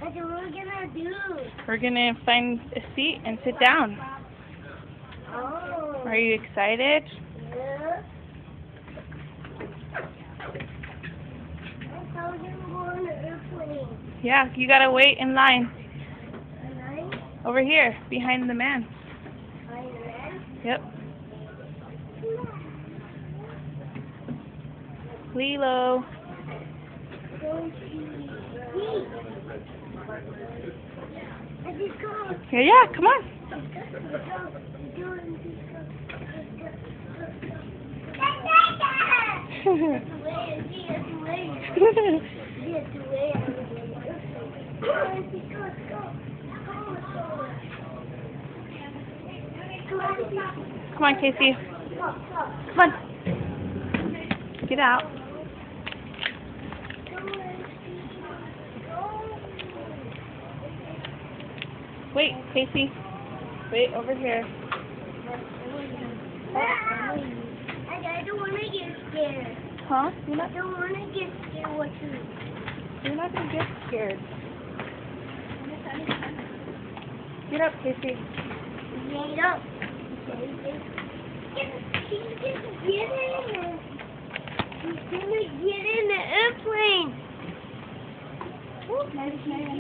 That's what we're gonna do. We're gonna find a seat and sit down. Oh. Are you excited? Yeah. That's how we're gonna go on the airplane. Yeah, you gotta wait in line. Alright? Over here, behind the man. Yep. Lilo. Yeah, come on. Come on, Casey. Come on. Get out. Wait, Casey. Wait, over here. I don't want to get scared. Huh? I don't want to get scared. What to do? You're not going to get scared. Get up, Casey. Get up. He's gonna get in the airplane.